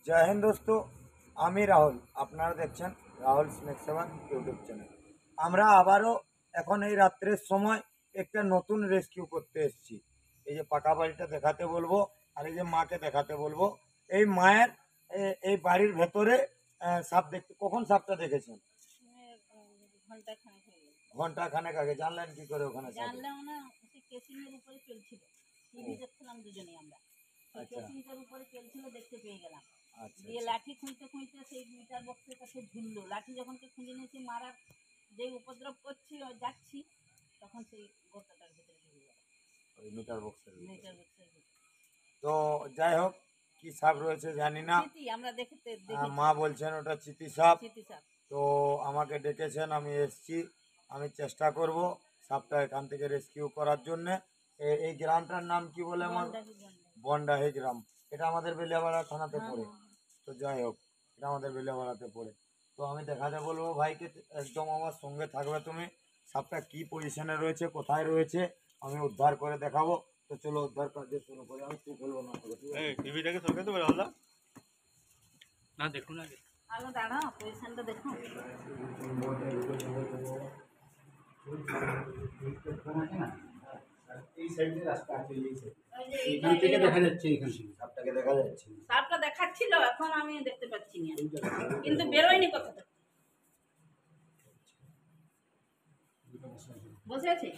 জয় হিন্দ দোস্ত, আমি রাহুল। আপনারা দেখছেন Rahul snake seven YouTube channel. আমরা আবারও এখন এই রাত্রের সময় একটা নতুন রেস্কিউ করতে এসেছি। এই যে পাকা বাড়িটা দেখাতে বলবো, আর এই যে মাকে দেখাতে বলবো। এই মায়ের এই বাড়ির ভেতরে সাপ দেখতে, কখন সাপটা দেখেছেন? ঘন্টা খানেক আগে। জানলেন কি করে ওখানে? জানলাম না, সে কেসিংয়ের উপরে চলছিল, টিভি দেখছিলাম দুজনেই আমরা। কেসিংটার উপরে চলছিল, দেখতে পেয়ে গেলাম। দিয়ে লাঠি খুঁজতে খুঁজতে সেই মিটার বক্সের কাছে ঝুললো। লাঠি যখন খুঁজে নিয়েছি, মারার যে উপদ্রব করছি যাচ্ছি, তখন সেই গর্তটার ভিতরে ঢুকে গেল, ওই মিটার বক্সের ভিতরে। তো যাই হোক, কি সাপ রয়েছে জানি না। আমরা দেখতে মা বলছেন ওটা চিতি সাপ। চিতি সাপ। তো আমাকে ডেকেছেন, আমি এসছি। আমি চেষ্টা করব সাপটা এখান থেকে রেস্কিউ করার জন্যে। এই গ্রামটার নাম কি বলে? আমার বন্ডাহি গ্রাম। এটা আমাদের বেলিয়াপাড়া থানাতে পড়ে। তো যাই হোক, এটা আমাদের বেলিয়াপাড়াতে পড়ে। তো আমি দেখাতে বলবো ভাইকে, একদম আমার সঙ্গে থাকবে তুমি। সাপটা কি পজিশনে রয়েছে, কোথায় রয়েছে, আমি উদ্ধার করে দেখাবো। তো চলো উদ্ধার কাজ শুরু করি। আমি কি বলবো না, টিভিটাকে সরকার দেবে আলাদা না, দেখুন আগে আলো দাঁড়াও, পজিশনটা দেখুন। এই সাইডে রাস্তা আছে, এইখান থেকে দেখা যাচ্ছে, এইখান থেকে সাপটাকে দেখা যাচ্ছে। সাপটা দেখাচ্ছিল, এখন আমি দেখতে পাচ্ছি না, কিন্তু বেরোয়নি কোথা থেকে। বসে আছে।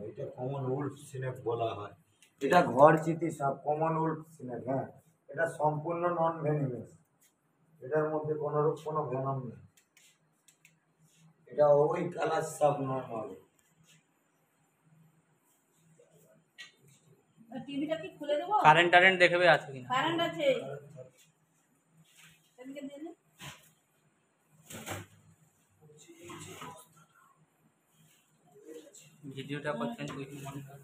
এটা কমন উলফ স্নেক বলা হয়। এটা ঘর চিতি সাপ, কমন উলফ স্নেক। হ্যাঁ, এটা সম্পূর্ণ নন ভেনিমাস। এটার মধ্যে কোনো ভেনম নেই। এটা ওই কালার সাপ নর্মাল। টিভিটা কি খুলে দেবো? কারেন্ট দেখবে আছে কিনা। কারেন্ট আছে। এদিকে দিন। ভিডিওটা করছেন তুই মনে কর।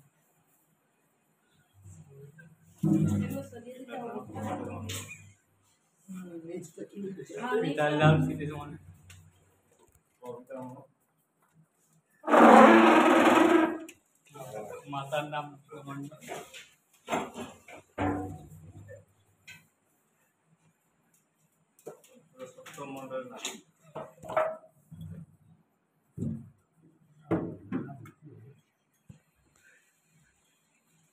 ডাল সিটে সমান মাতার নাম সমান।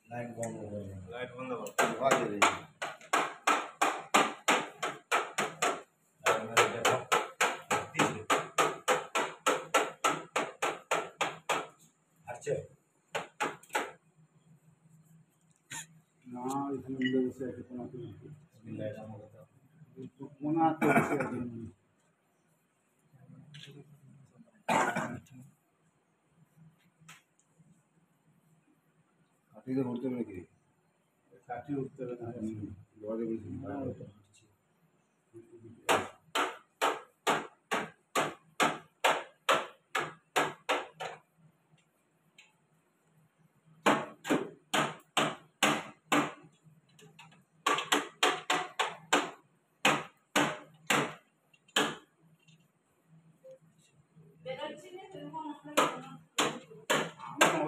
লাইট বন্ধ করে দাও। লাইট বন্ধ করো। আওয়াজ এলে আচ্ছা না, এখানে উল্লে বসে আছে, কোনো মনে আছে বসে আছে। কাটিতে ভরতে হবে নাকি? কাটি উঠতে হবে না, জোয়ারে বলছি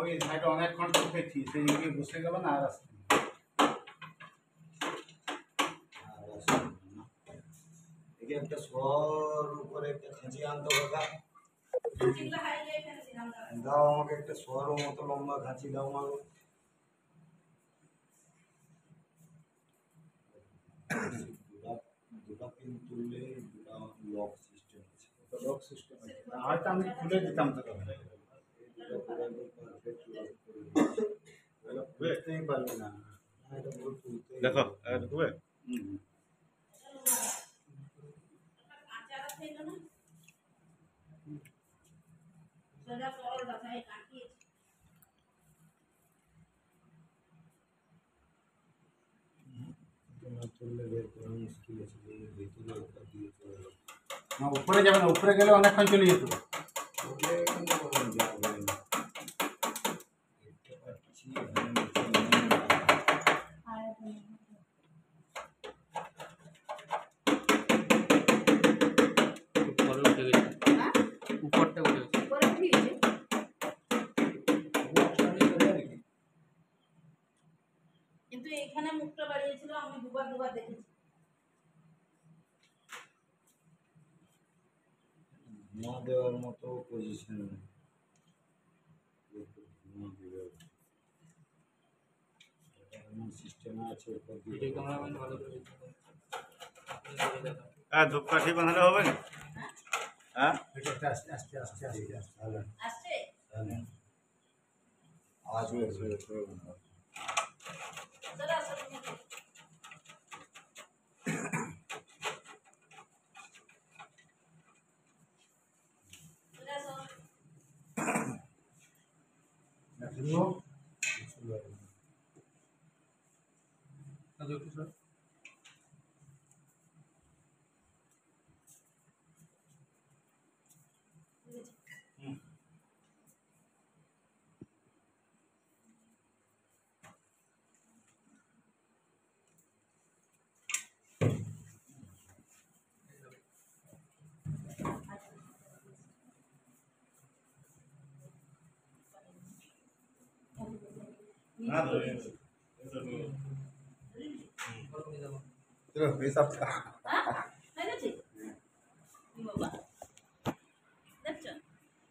ওই সাইডে অনেকক্ষণ ঢুকেছি, সেই দিকে বসে গেল না, আর আসছে একটা শোয়ার উপরে একটা খাঁচি আনতো কাকা। দাও আমাকে একটা শোয়ারও মতো লম্বা খাঁচি দাও মাগো। দুটা পিন তুললে দুটা লক সিস্টেম আছে। লক সিস্টেম আছে, হয়তো আমি খুলে দিতাম তোকে। বুঝতেই পারবি না। দেখো উপরে যাবে না, উপরে গেলে অনেকক্ষণ চলে যেত। উপরটা উঠে গেছে। কিন্তু এখানে মুখটা বাড়িয়েছিল, আমি দুবার দেখেছি। না দেওয়ার মতো পজিশন নেই। সিস্টেম আছে হ্যাঁ ধূপকাঠি বাঁধালে হবে না? হ্যাঁ এটা আস্তে আস্তে আস্তে আস্তে আস্তে ভালো আসছে আওয়াজ হয়েছে। চলো আসো তুমি। চলে আসো। না তো चलो ये सब হয়ে গেছে? ই বাবা। দেখছো?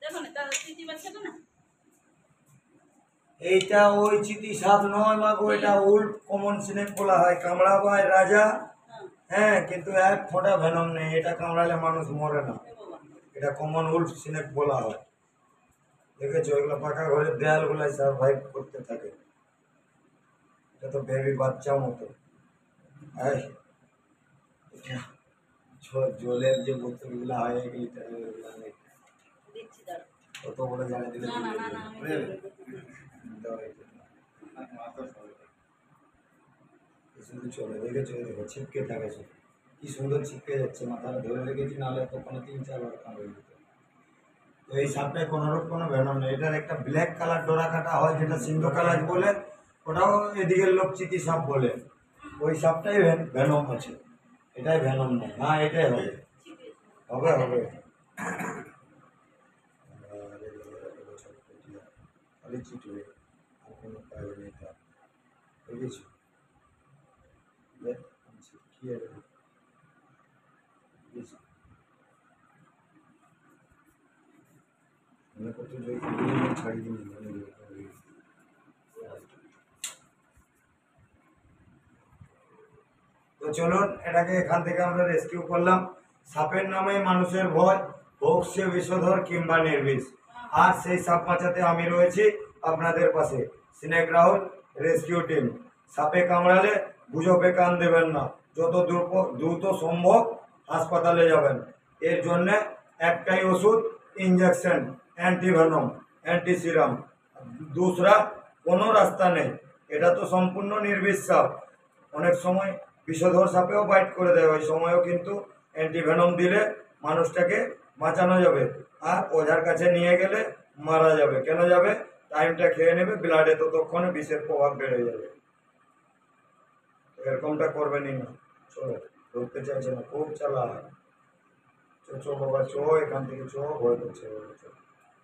দেখো না, তার চিঠি বাচ্চা তো না? এইটা ওই চিতি সাপ নয় মাগো, এটা উল্ট কমন সিনেক বলা হয়। কামড়া পায় রাজা, হ্যাঁ, হ্যাঁ, কিন্তু এক ফোঁটা ভেনম নেই। এটা কামড়ালে মানুষ মরে না। এ বাবা। এটা কমন উল্ট সিনেক বলা হয়। দেখেছো, এগুলো পাকা ঘরের দেয়াল গুলাই সার্ভাইভ করতে থাকে। এটা তো বেবি বাচ্চা মতো। এই, এটা জলের যে বোতলগুলো হয় 1 লিটারের, ওগুলো অনেক। দিচ্ছি দাঁড়াও। কত বলে জানিয়ে দিলে না, না, না, না, আমি দাও এটা। কি সুন্দর চলে, দেখেছো? এই দেখো ছিপকে থাকে সব। কি সুন্দর ছিপকে যাচ্ছে, মাথাটা ধরে রেখেছি, নাহলে তো কোনো 3-4 বার কামড়ে দিত। তো এই সাপটায় কোনোরূপ কোনো ভেনম নেই। এটার একটা ব্ল্যাক কালার ডোরা কাটা হয়, যেটা সিন্ধু কালার বলে, ওটাও এদিকের লোক চিতি সাপ বলে। ওই সাপটাই ভেনম আছে, এটাই ভেনম নেই। হ্যাঁ, এটাই হবে, হবে হবে। খালি চিটবে, আর কোনো কাজ নেই তার। বুঝেছো? দেখ, আমি শিখিয়ে দেবো। বুঝেছো? মনে করছো যে ছাড়ি দিন, মানে তো চলুন, এটাকে এখান থেকে আমরা রেস্কিউ করলাম। সাপের নামে মানুষের ভয়, হোক সে বিষধর কিংবা নির্বিষ। আর সেই সাপ বাঁচাতে আমি রয়েছি আপনাদের পাশে। Scenic Rahul rescue team. সাপে কামড়ালে গুজবে কান দেবেন না, যত দ্রুত সম্ভব হাসপাতালে যাবেন। এর জন্যে একটাই ওষুধ, ইঞ্জেকশন, অ্যান্টিভেনম, অ্যান্টিসিরাম। दूसरा কোনো রাস্তা নেই। এটা তো সম্পূর্ণ নির্বিষ সাপ। অনেক সময় বিষধর সাপেও বাইট করে দেয়, ওই সময়ও কিন্তু অ্যান্টিভেনম দিলে মানুষটাকে বাঁচানো যাবে। আর ওঝার কাছে নিয়ে গেলে মারা যাবে। কেন যাবে? টাইমটা খেয়ে নেবে, ব্লাডে ততক্ষণে বিষের প্রভাব বেড়ে যাবে। এরকমটা করবেনই না। চলো, ধরতে চাইছে না, খুব চালা। চো বাবা চো, এখান থেকে চো, ভয় করছে,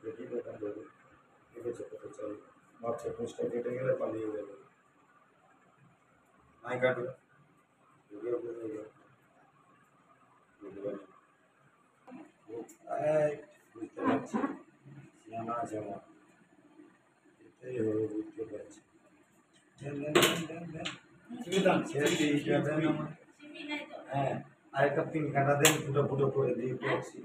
দেখি দোকান দেবে। ঠিক আছে, কত চাই ভাবছে পোস্টটা কেটে গেলে পালিয়ে যাবে। নাই কাটবে, ভিডিও করে দেবে। বুঝতে পারছি, জানা আছে আমার, এটাই হবে, বুঝতে পারছি। ছেড়ে দিই, এটা দেন আমার। চিপি নাই তো? হ্যাঁ, আরেকটা পিন কাটা দেন, ফুটো ফুটো করে দিয়ে পড়ছি।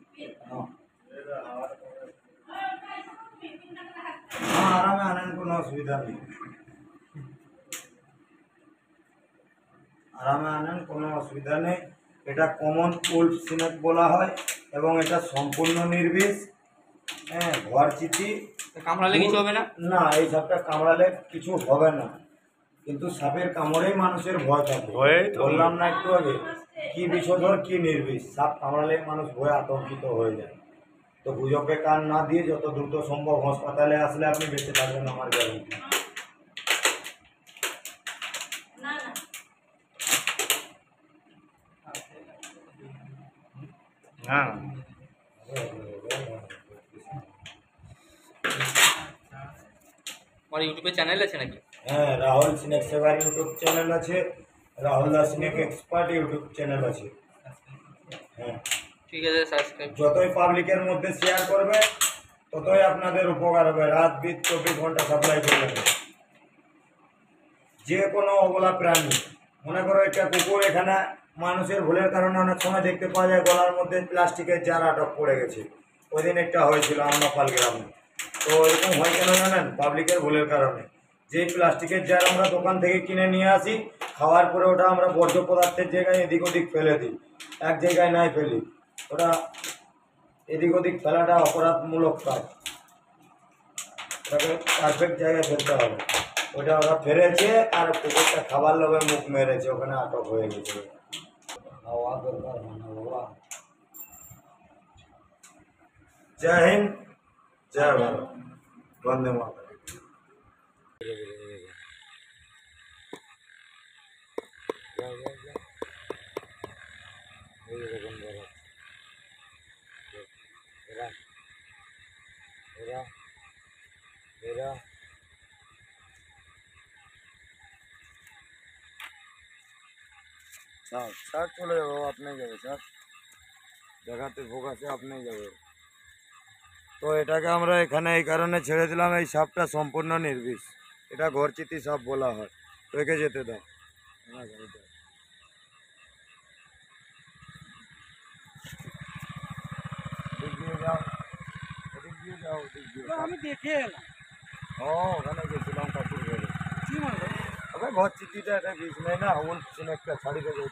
হ্যাঁ, আরামে আনেন, কোনো অসুবিধা নেই। আরামে আনেন, কোনো অসুবিধা নেই। এটা কমন উল্ফ সিনেক বলা হয় এবং এটা সম্পূর্ণ নির্বিষ। হ্যাঁ, ঘর চিঠি। কামড়ালে কিছু হবে না? না, এই সাপটা কামড়ালে কিছু হবে না, কিন্তু সাপের কামড়েই মানুষের ভয় থাকে। ভয়েই তো। বললাম না একটু আগে, কি বিষধর কি নির্বিষ। সাপ কামড়ালে মানুষ ভয়ে আতঙ্কিত হয়ে যায়। তো গুজবে কান না দিয়ে যত দ্রুত সম্ভব হাসপাতালে আসলে আপনি বেঁচে থাকবেন, আমার গ্যারান্টি। না, না। হ্যাঁ আমার ইউটিউবে চ্যানেল আছে নাকি? হ্যাঁ, রাহুল সিনেক সেবার ইউটিউব চ্যানেল আছে, রাহুল দা সিনেক এক্সপার্ট ইউটিউব চ্যানেল আছে। হ্যাঁ, ঠিক আছে, সাবস্ক্রাইব। যতই পাবলিকের মধ্যে শেয়ার করবে ততই আপনাদের উপকার হবে। রাত বিত 24 ঘন্টা সাপ্লাই করে যাবে। যে কোনো অবলা প্রাণী, মনে করো একটা কুকুর, এখানে মানুষের ভুলের কারণে অনেক সময় দেখতে পাওয়া যায় গলার মধ্যে প্লাস্টিকের জার আটক পড়ে গেছে। ওই দিন একটা হয়েছিল আমনাপাল গ্রামে। তো এরকম হয় কেন জানেন? পাবলিকের ভুলের কারণে। যে প্লাস্টিকের জার আমরা দোকান থেকে কিনে নিয়ে আসি, খাওয়ার পরে ওটা আমরা বর্জ্য পদার্থের জায়গায় এদিক ওদিক ফেলে দিই, এক জায়গায় নাই ফেলি। ওটা এদিক ওদিক ফেলাটা অপরাধমূলক কাজ। ওটাকে পারফেক্ট জায়গায় ফেলতে হবে। ওটা ওরা ফেলেছে আর কুকুরটা খাবার লোভে মুখ মেরেছে, ওখানে আটক হয়ে গেছে। হাওয়া দরকার হয় না বাবা। জয় হিন্দ, জয় ভারত, বন্দে মাতরম। স্যার স্যার চলে যাবো, আপনি যাবে স্যার, দেখাতে ফোকাসে আপনি যাবে। তো এটাকে আমরা এখানে এই কারণে ছেড়ে দিলাম, এই সাপটা সম্পূর্ণ নির্বিষ, এটা ঘরচিতি সাপ বলা হয়। তো একে যেতে দাও। এদিক দিয়ে যাও, এদিক দিয়ে যাও, ওদিক দিয়ে যাও। আমি দেখে এলাম ও ওখানে গেছিলাম কাকুর ঘরে। কি মনে আবে ঘরচিতিটা এটা বিষ নেই না, উল একটা ছাড়ি দেবে।